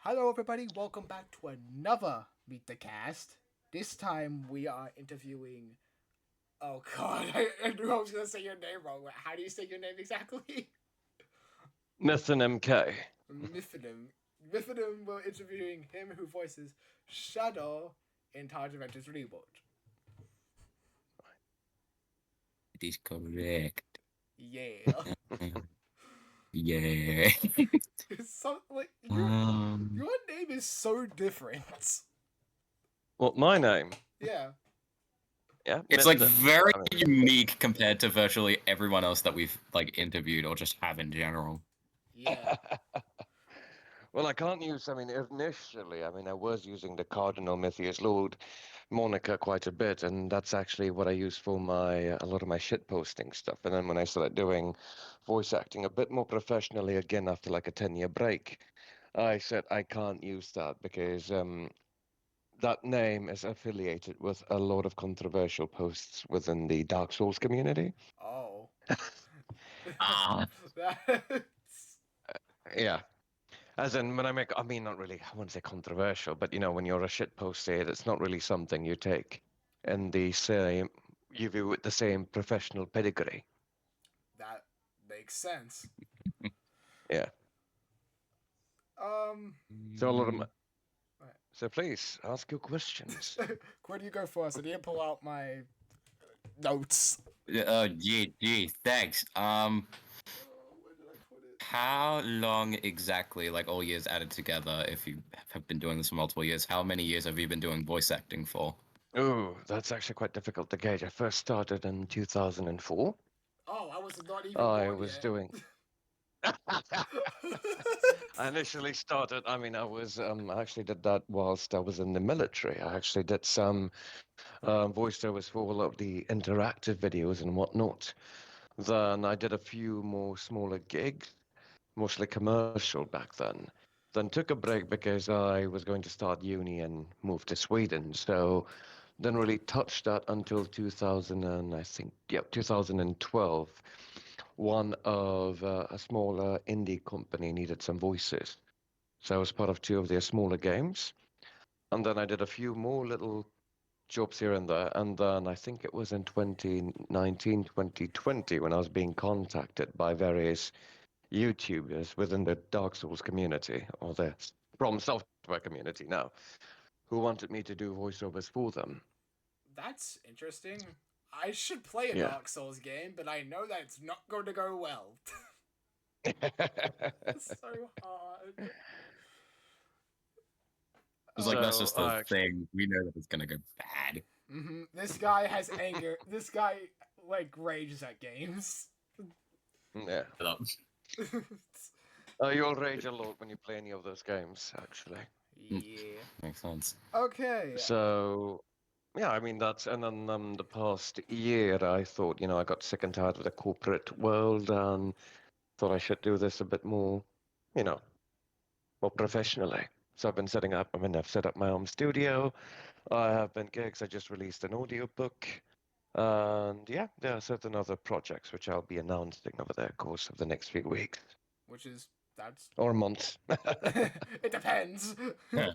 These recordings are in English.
Hello, everybody. Welcome back to another Meet the Cast. This time we are interviewing. Oh God, I knew I was gonna say your name wrong. How do you say your name exactly? Nathan MK. Mithius. Mithius. We're interviewing him who voices Shadow in Taj Adventures reboot. It is correct. Yeah. Yeah. It's so like Um, your name is so different. What, my name? Yeah. Yeah, it's like Nathan. very I mean, unique compared to virtually everyone else that we've like interviewed or just have in general. Yeah. well, I can't use, initially, I was using the Cardinal Mithius Lord moniker quite a bit, and that's actually what I use for a lot of my shit posting stuff. And then when I started doing voice acting a bit more professionally again after like a 10-year break, I said I can't use that because that name is affiliated with a lot of controversial posts within the Dark Souls community. Oh. Ah, That's Yeah. As in, when I make, not really, I wouldn't say controversial, but when you're a shit poster, it's not really something you take in the same, you view with the same professional pedigree. that makes sense. Yeah. Um, So a lot of mm, so please ask your questions. where do you go first? I need to pull out my notes. gee, thanks. Where did I put it? How long exactly, like all years added together, if you have been doing this for multiple years, how many years have you been doing voice acting for? Oh, that's actually quite difficult to gauge. I first started in 2004. Oh, I was not even I born was yet. doing I initially started, I actually did that whilst I was in the military. I actually did some voiceovers for all of the interactive videos and whatnot. Then I did a few more smaller gigs, mostly commercial back then. Then took a break because I was going to start uni and move to Sweden. So didn't really touch that until 2000 and I think, yeah, 2012. One of a smaller indie company needed some voices. So I was part of two of their smaller games. And then I did a few more little jobs here and there. And then I think it was in 2019, 2020 when I was being contacted by various YouTubers within the Dark Souls community, or the From Software community now, who wanted me to do voiceovers for them. That's interesting. I should play a Yeah. Dark Souls game, but I know that it's not going to go well. It's so hard. It's like that's So just the I actually, thing. We know that it's gonna go bad. This guy has anger. This guy like rages at games. yeah. You'll rage a lot when you play any of those games, actually. Yeah. Makes sense. Okay. So, yeah, that's, and then the past year, I thought, I got sick and tired of the corporate world and thought I should do this a bit more, you know, more professionally. So I've been setting up, I've set up my own studio. I have been gigs. I just released an audio book. And yeah, there are certain other projects which I'll be announcing over the course of the next few weeks Which is that's or months. it depends. Huh.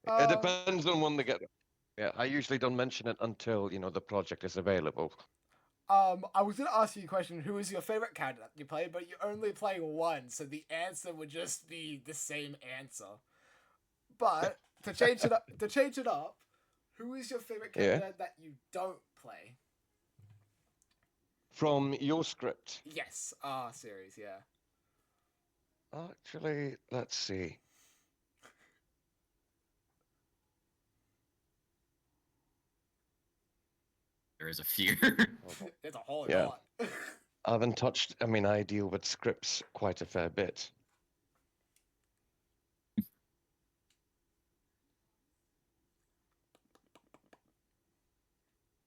It uh, depends on when they get. Yeah, I usually don't mention it until, the project is available. I was gonna ask you a question. Who is your favorite character you play? But you only play one, so the answer would just be the same answer. But to change it up, who is your favorite Yeah. character that you don't play? From your script. Yes, series, yeah. Actually, let's see. There is a few. Hold on. There's a whole Yeah. lot. I haven't touched, I deal with scripts quite a fair bit.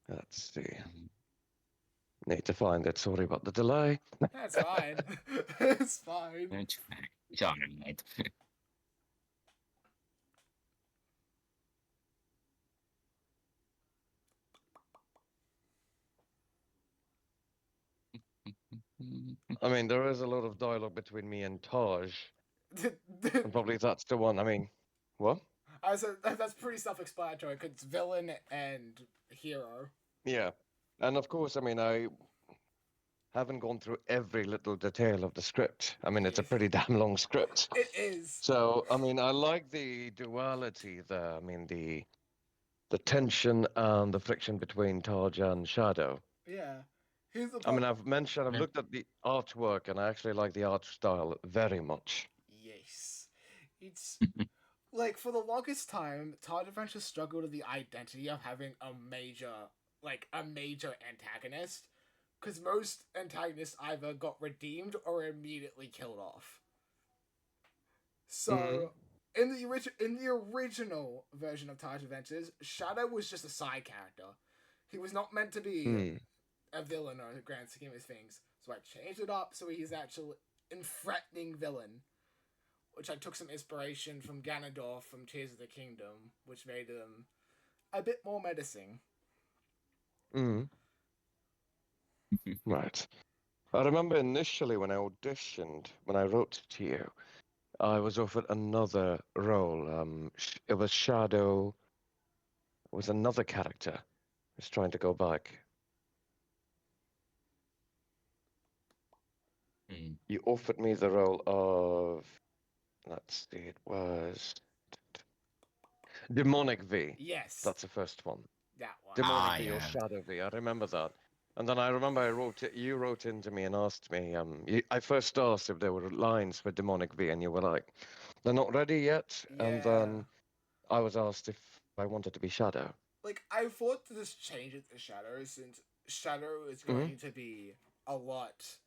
Let's see. Need to find it. Sorry about the delay. That's fine. It's fine. It's alright. There is a lot of dialogue between me and Taj. And probably that's the one. I mean, what? I said that's pretty self-explanatory because it's villain and hero. Yeah. And of course, I mean, I haven't gone through every little detail of the script. I mean, it's a Yes. pretty damn long script. It is. So, I mean, I like the duality there. I mean, the tension and the friction between Taj and Shadow. Yeah. Here's the I mean, part. I've Yeah. looked at the artwork, and I actually like the art style very much. Yes. It's like for the longest time, Taj Adventures struggled with the identity of having a major antagonist, because most antagonists either got redeemed or immediately killed off. Mm, So, in the original version of Taj Adventures, Shadow was just a side character. He was not meant to be mm, a villain or the grand scheme of things. So I changed it up so he's actually a threatening villain, which I took some inspiration from Ganondorf from Tears of the Kingdom, which made him a bit more menacing. mm. Right. I remember initially when I auditioned, when I wrote to you, I was offered another role. It was Shadow. It was another character. I was trying to go back. Mm. You offered me the role of, let's see, it was Demonic V. Yes, That's the first one. that one. Demonic Ah, V or yeah. Shadow V. I remember that. And then I remember you wrote into me and asked me, I first asked if there were lines for Demonic V, and you were like, they're not ready yet. And Yeah. then I was asked if I wanted to be Shadow. Like, I thought to just change it to Shadow since Shadow is Hmm. going to be a lot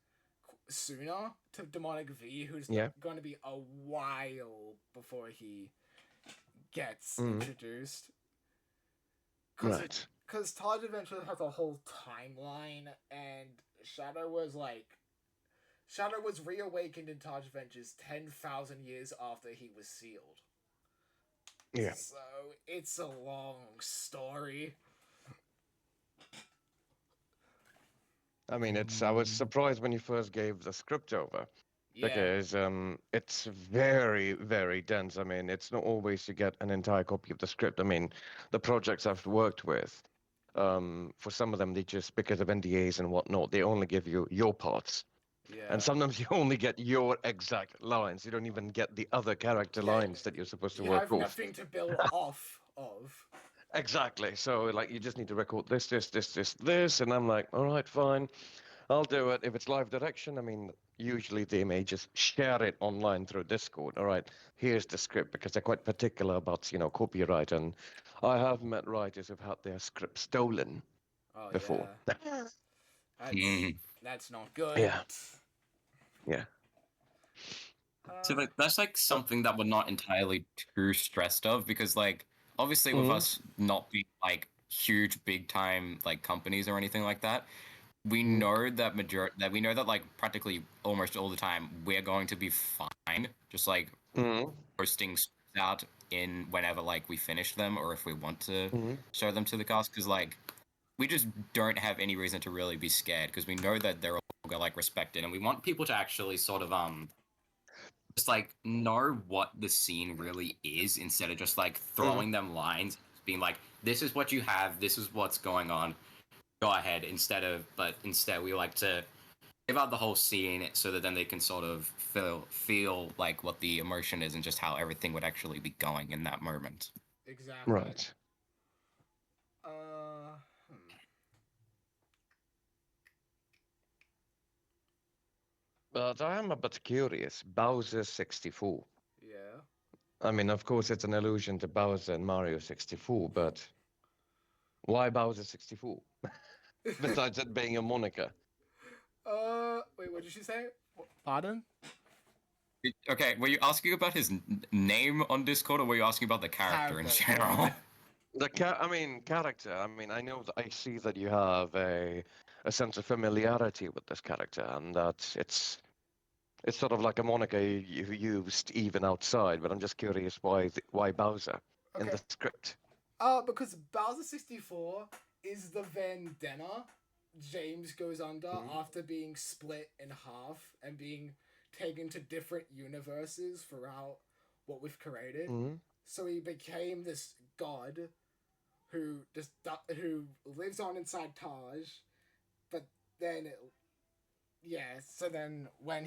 sooner to Demonic V, who's Yeah. going to be a while before he gets Hmm. introduced. Right. Because Taj Adventures has a whole timeline, and Shadow was reawakened in Taj Adventures 10,000 years after he was sealed. Yeah. So it's a long story. I mean, I was surprised when you first gave the script over Yeah. because it's very, very dense. I mean, it's not always you get an entire copy of the script. I mean, the projects I've worked with, for some of them, they just, because of NDAs and whatnot, they only give you your parts. Yeah. And sometimes you only get your exact lines. You don't even get the other character Yeah, lines that you're supposed to you work have off. nothing to build off of. Exactly. So, like, you just need to record this. And I'm like, all right, fine. I'll do it. If it's live direction, I mean, usually they may just share it online through Discord. All right, here's the script because they're quite particular about, copyright. And I have met writers who've had their script stolen Oh before. yeah, that's Mm. that's not good. Yeah, yeah. So Uh, like, that's like something that we're not entirely too stressed of because like obviously with Mm-hmm. us not being like huge big time like companies or anything like that, we Mm-hmm. know that we know that like practically almost all the time we're going to be fine just like Mm-hmm. posting scripts out in whenever like we finish them or if we want to Mm-hmm. show them to the cast because like we just don't have any reason to really be scared because we know that they're all gonna like respect it and we want people to actually sort of just like know what the scene really is instead of just like Mm-hmm. throwing them lines being like this is what you have, this is what's going on, go ahead, instead we like to give out the whole scene so that then they can sort of feel like what the emotion is and just how everything would actually be going in that moment. exactly. Right. Uh, hmm. But I am a bit curious. Bowser 64. Yeah. I mean, of course, it's an allusion to Bowser and Mario 64, but why Bowser 64? Besides it being a moniker. Wait, what did she say? Pardon? Okay, were you asking about his name on Discord or were you asking about the character in general? Character. I mean, I know that I see that you have a sense of familiarity with this character, and that it's sort of like a moniker you used even outside. But I'm just curious why Bowser in Okay. the script. Because Bowser 64 is the vendetta James goes under Mhm. after being split in half and being taken to different universes throughout what we've created. Mhm. So he became this god who who lives on inside Taj, but then so then when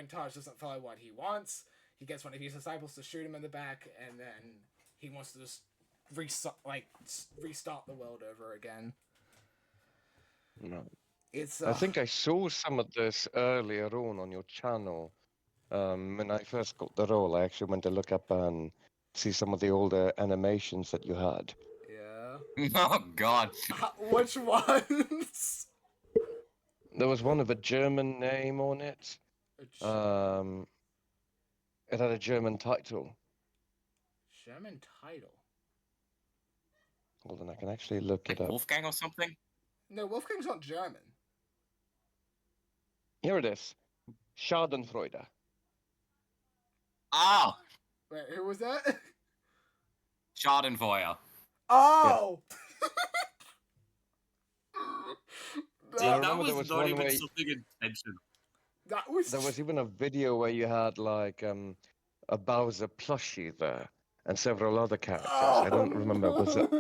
Taj doesn't follow what he wants, he gets one of his disciples to shoot him in the back, and then he wants to just restart the world over again. No. It's I think I saw some of this earlier on your channel. When I first got the role, I actually went to look up and see some of the older animations that you had. yeah. Oh God. Which ones? There was one with a German name on it. Um, it had a German title. German title. Hold on, I can actually look Like it up. Wolfgang or something? No, Wolfgang's not German. Here it is. Schadenfreude. Oh! Wait, who was that? Schadenfeuer. Oh! See, I that, that remember there was was not one even where something intentional. that was. there was even a video where you had like a Bowser plushie there and several other characters. I don't remember. Was it?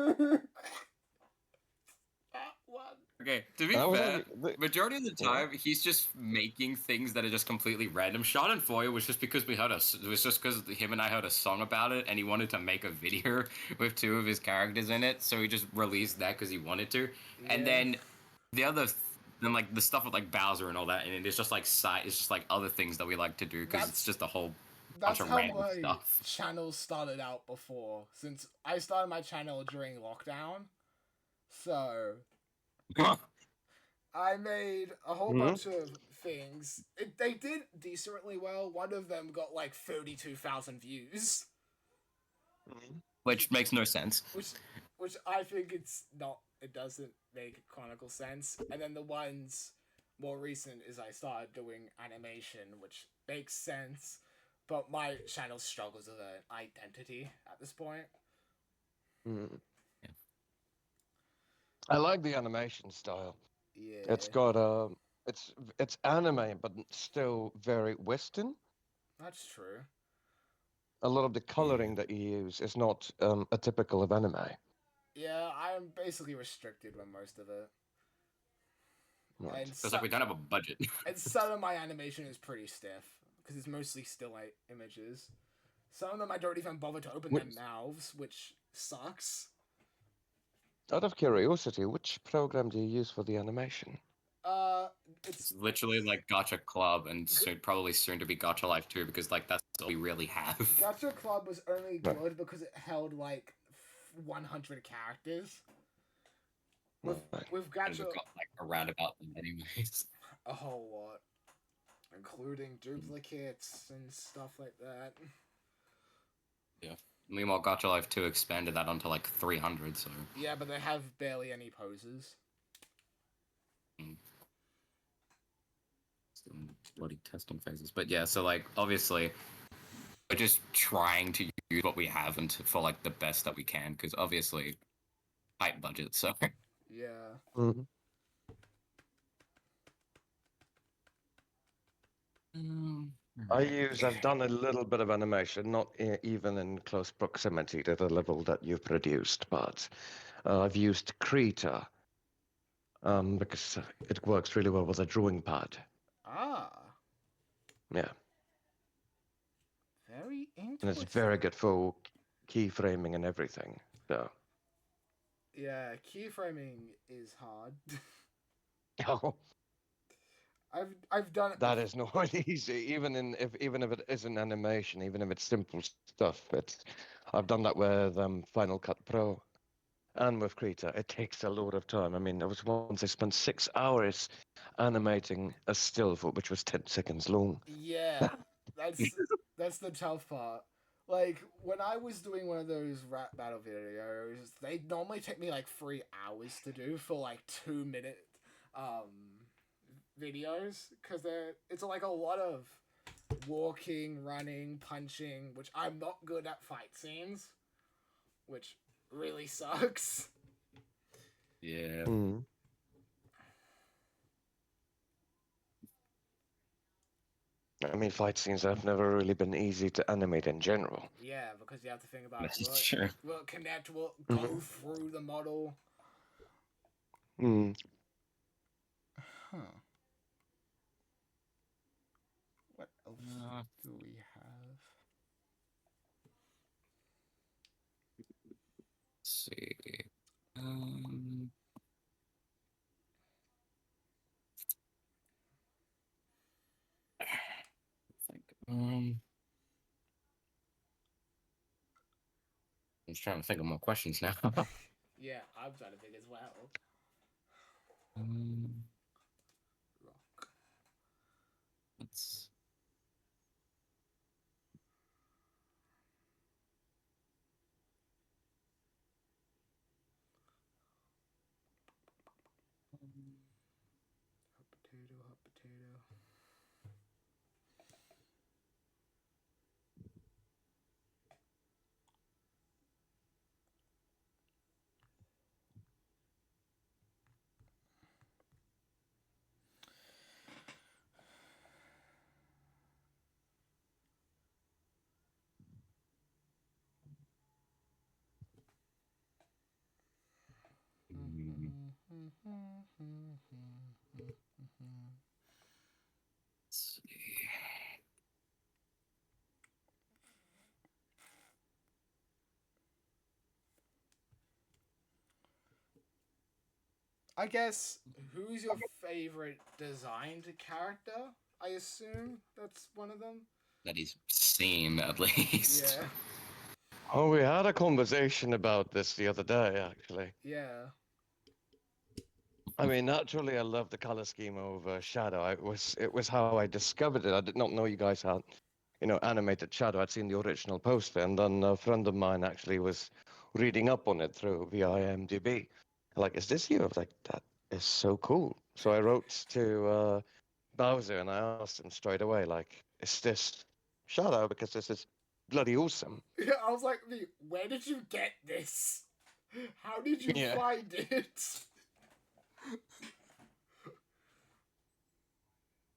That one. Okay, to be I was fair, actually, majority of the time he's just making things that are just completely random. Schadenfreude was just because it was just because him and I heard a song about it, and he wanted to make a video with two of his characters in it, so he just released that because he wanted to. And Yeah. then the other, then like the stuff with like Bowser and all that, and it's just like it's just like other things that we like to do because it's just a whole bunch That's of how random my stuff. channel started out before. Since I started my channel during lockdown, so I made a whole bunch of things. They did decently well. One of them got like 32,000 views, Which makes no sense. which I think it doesn't make canonical sense. And then the ones more recent is I started doing animation, which makes sense, but my channel struggles with an identity at this point. Mhm. I like the animation style. Yeah. It's got it's anime, but still very Western. That's true. A lot of the coloring that you use is not a typical of anime. Yeah, I'm basically restricted with most of it. Right. And Feels like we don't have a budget. and some of my animation is pretty stiff because it's mostly still images. Some of them I don't even bother to open their mouths, which sucks. Out of curiosity, which program do you use for the animation? It's It's literally like Gacha Club and probably soon to be Gacha Life 2 because like that's all we really have. Gacha Club was only Right. good because it held like 100 characters. With Right. with And Gacha, we've got like a roundabout them anyways. a whole lot, including duplicates and stuff like that. Meanwhile, Gacha Life 2 expanded that onto like 300, so... Yeah, but they have barely any poses. Still in bloody testing phases. But yeah, so like, obviously, we're just trying to use what we have for like the best that we can, because obviously, tight budget, so... Yeah. Mhm. I've done a little bit of animation, not even in close proximity to the level that you've produced, but I've used Krita because it works really well with a drawing pad. Ah. Yeah, Very and interesting. it's very good for keyframing and everything. So, Yeah, keyframing is hard. oh, I've done it. that is not easy. Even if it isn't animation, even if it's simple stuff, I've done that with Final Cut Pro. And with Krita, it takes a lot of time. I mean, there was once I spent 6 hours animating a still for which was 10 seconds long. Yeah, that's the tough part. Like when I was doing one of those rap battle videos, they normally take me like 3 hours to do for like 2 minute videos because it's like a lot of walking, running, punching, which I'm not good at fight scenes, which really sucks. Yeah. I mean, fight scenes have never really been easy to animate in general. Yeah, because you have to think about That's true. will it connect, will it go Mhm. through the model. Mm. Huh. What else do we have? Let's see. Um, I think. I'm just trying to think of more questions now. Yeah, I'm trying to think as well. um, Rock. let's. Hot potato, hot potato. Let's see. I guess, who's your favorite designed character? I assume that's one of them. That is same at least. Yeah, Oh, we had a conversation about this the other day, actually. yeah. I mean, naturally, I love the color scheme of Shadow. It was how I discovered it. I did not know you guys had, animated Shadow. I'd seen the original poster, and then a friend of mine actually was reading up on it through via IMDb. Like, is this you? I was like, that is so cool. So I wrote to Bowser and I asked him straight away, like, is this Shadow? Because this is bloody awesome. Yeah, I was like, where did you get this? How did you Yeah. find it?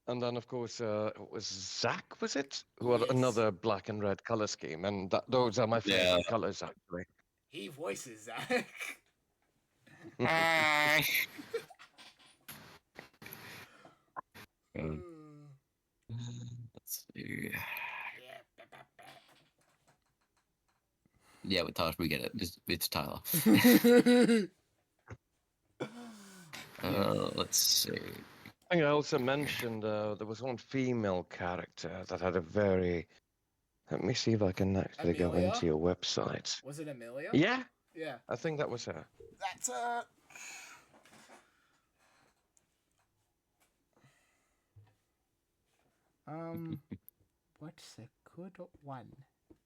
And then, of course, it was Zach, was it? Who had Yes. another black and red color scheme. And those are my Yeah. favorite colors, actually. He voices Zach. Let's see. Yeah. Yeah, with Taj, we get it. It's Tyler. Let's see. I think I also mentioned there was one female character that had a very. Let me see if I can actually go Amelia? into your website. Was it Amelia? Yeah, Yeah. I think that was her. That's what's a good one?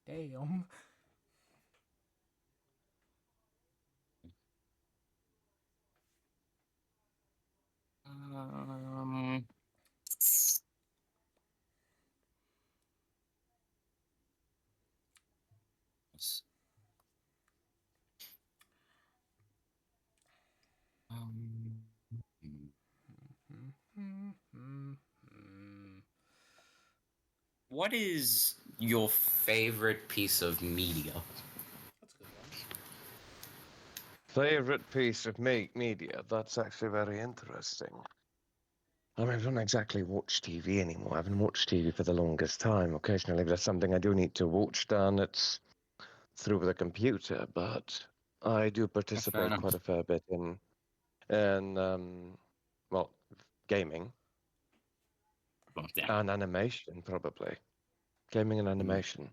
Damn. Um, um, what is your favorite piece of media? That's a good one. Favorite piece of media? That's actually very interesting. I mean, I don't exactly watch TV anymore. I haven't watched TV for the longest time. Occasionally, if there's something I do need to watch, then it's through the computer. But I do participate enough. quite a fair bit in well, gaming Oh, damn. and animation, probably. Gaming and animation.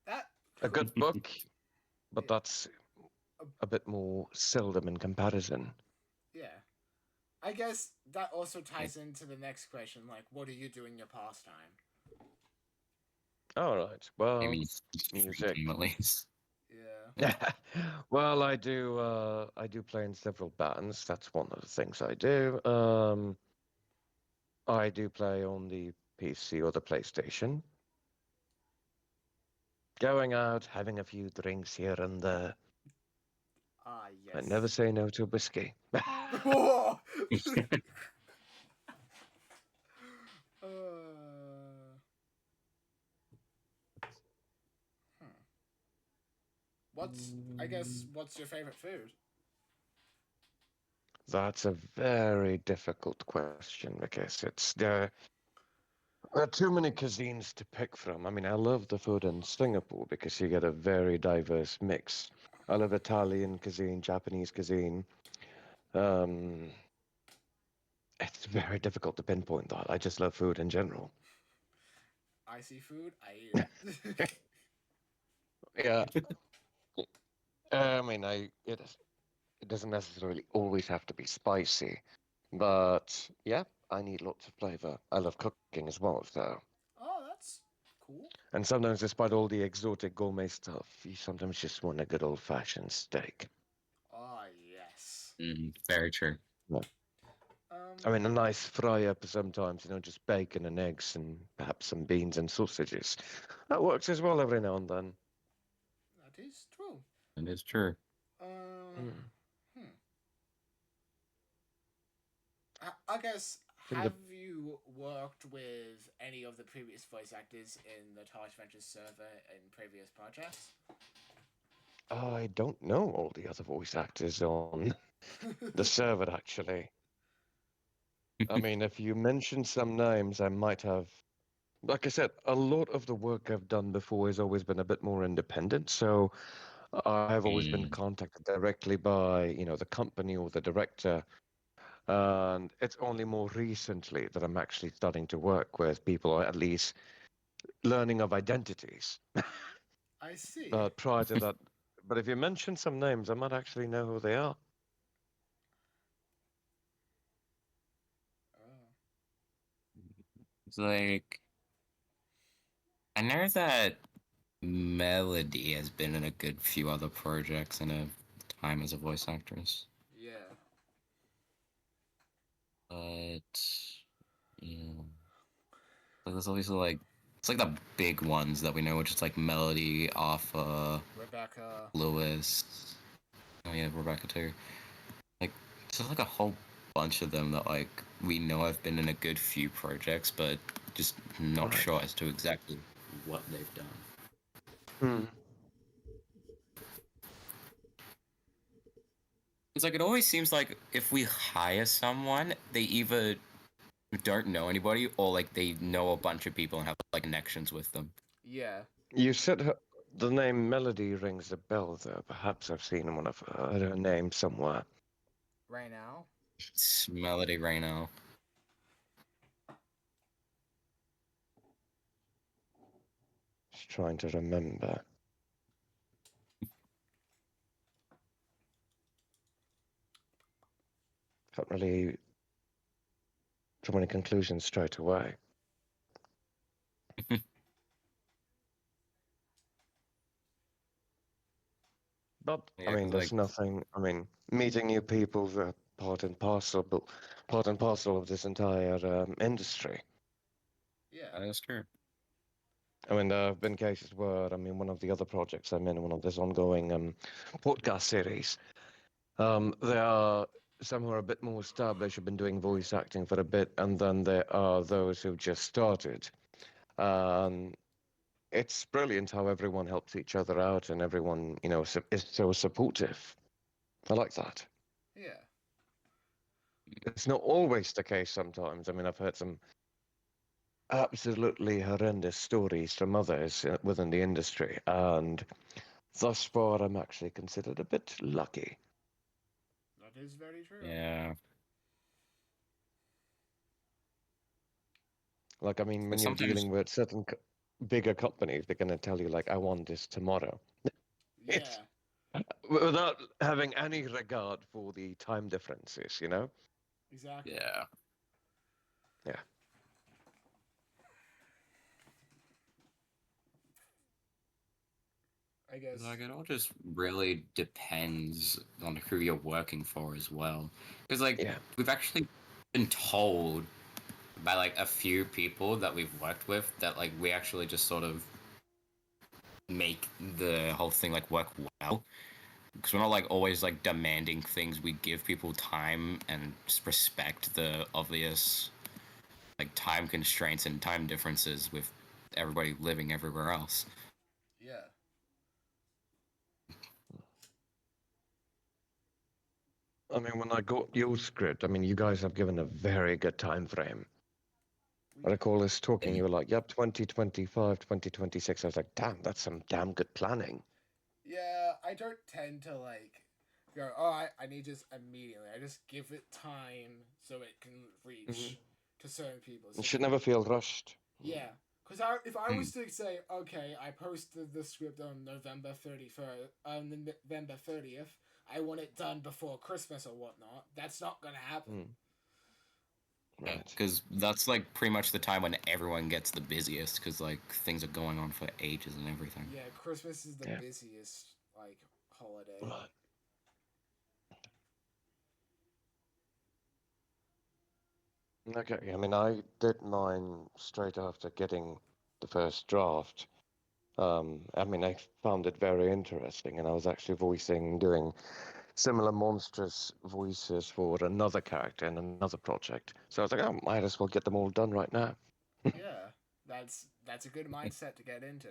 That A good book, but Yeah. that's a bit more seldom in comparison. Yeah. I guess that also ties into the next question, like, what do you do in your pastime? All right. Well, Maybe music. at least. Yeah. Well, I do play in several bands. That's one of the things I do. I do play on the PC or the PlayStation. Going out, having a few drinks here and there. Ah, yes. I never say no to whiskey. Whoa! What's your favorite food? That's a very difficult question because there are too many cuisines to pick from. I mean, I love the food in Singapore because you get a very diverse mix. I love Italian cuisine, Japanese cuisine. Um, it's very difficult to pinpoint that. I just love food in general. I see food, I eat it. Yeah, I mean, it doesn't necessarily always have to be spicy, but yeah, I need lots of flavor. I love cooking as well, so. Oh, that's cool. And sometimes, despite all the exotic gourmet stuff, you sometimes just want a good old-fashioned steak. Oh, yes. Very true. Yeah. Um, I mean, a nice fry up sometimes, just bacon and eggs and perhaps some beans and sausages. That works as well every now and then. that is true. It is true. Uh, Mm. hmm. I guess, I think have you worked with any of the previous voice actors in the Taj Adventures server in previous projects? I don't know all the other voice actors on the server, actually. I mean, if you mention some names, I might have. Like I said, a lot of the work I've done before has always been a bit more independent. So I have always been Mm. contacted directly by, the company or the director. And it's only more recently that I'm actually starting to work with people, or at least learning of identities. I see. But prior to that, but if you mention some names, I might actually know who they are. Oh. It's like I know that Melody has been in a good few other projects in her time as a voice actress. Yeah. But yeah, like there's always like it's like the big ones that we know, which is like Melody, Arthur, Rebecca. Lewis. Oh yeah, Rebecca too. Like there's like a whole bunch of them that like we know have been in a good few projects, but just not Right. sure as to exactly what they've done. Hmm. It's like it always seems like if we hire someone, they either don't know anybody or like they know a bunch of people and have like connections with them. Yeah. You said the name Melody rings a bell, though. Perhaps I've seen one of heard her name somewhere. Right now. It's Melody Reno. Just trying to remember. Can't really draw any conclusions straight away. But I Yeah, mean, because like there's nothing. I mean, meeting new people are part and parcel of this entire industry. Yeah. that is true. I mean, there have been cases where, I mean, one of the other projects I'm in, one of this ongoing podcast series, there are some who are a bit more established, have been doing voice acting for a bit, and then there are those who've just started. Um, it's brilliant how everyone helps each other out and everyone, is so supportive. I like that. Yeah. It's not always the case sometimes. I mean, I've heard some absolutely horrendous stories from others within the industry, and thus far, I'm actually considered a bit lucky. That is very true. Yeah. Like, I mean, when Like you're sometimes dealing with certain bigger companies, they're going to tell you, like, I want this tomorrow. It's Yeah. without having any regard for the time differences. Exactly. yeah. Yeah. I guess. Like it all just really depends on who you're working for as well. Because like Yeah. we've actually been told by like a few people that we've worked with that like we actually just sort of make the whole thing like work well. Because we're not like always like demanding things. We give people time and just respect the obvious like time constraints and time differences with everybody living everywhere else. Yeah. I mean, when I got your script, I mean, you guys have given a very good time frame. I recall us talking, you were like, yep, 2025, 2026. I was like, damn, that's some damn good planning. Yeah, I don't tend to like go, oh, I need this immediately. I just give it time so it can reach to certain people. You So should never feel rushed. yeah, because if I was to say, okay, I posted the script on November 31st, on November 30th, I want it done before Christmas or whatnot, that's not going to happen. Right. Because that's like pretty much the time when everyone gets the busiest, because like things are going on for ages and everything. Yeah, Christmas is the Yeah. busiest, like, holiday. Right. Okay, I mean, I did mine straight after getting the first draft. I mean, I found it very interesting, and I was actually doing similar monstrous voices for another character in another project. So I was like, oh, might as well get them all done right now. Yeah, that's a good mindset to get into.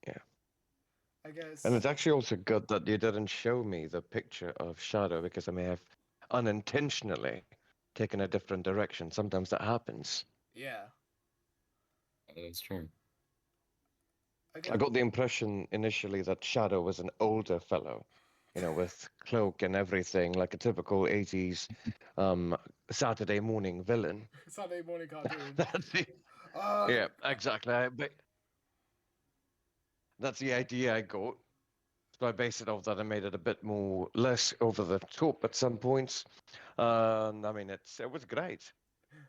Yeah. I guess. And it's actually also good that you didn't show me the picture of Shadow because I may have unintentionally taken a different direction. Sometimes that happens. Yeah. That's true. I I guess. got the impression initially that Shadow was an older fellow, with cloak and everything, like a typical 80s Saturday morning villain. Sunday morning cartoon. That's the, yeah, exactly. But that's the idea I got. So I based it off that. I made it a bit more less over the top at some points. I mean, it was great.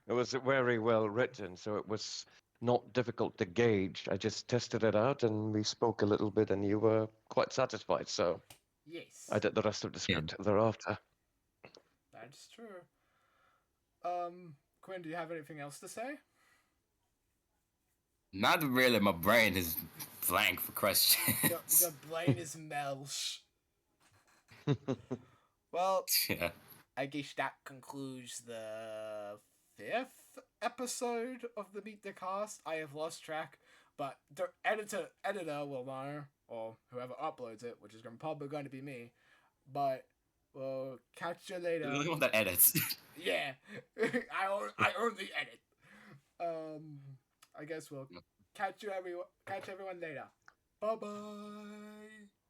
It was very well written, so it was not difficult to gauge. I just tested it out, and we spoke a little bit, and you were quite satisfied. So Yes, I did the rest of the script thereafter. that's true. Quinn, do you have anything else to say? Not really. My brain is blank for questions. The brain is melsh. Well, Yeah. I guess that concludes the 5th episode of the Meet the Cast. I have lost track, but the editor will know, or whoever uploads it, which is probably going to be me. But we'll catch you later. The only one that edits. Yeah, I only edit. I guess we'll catch everyone later. Bye bye.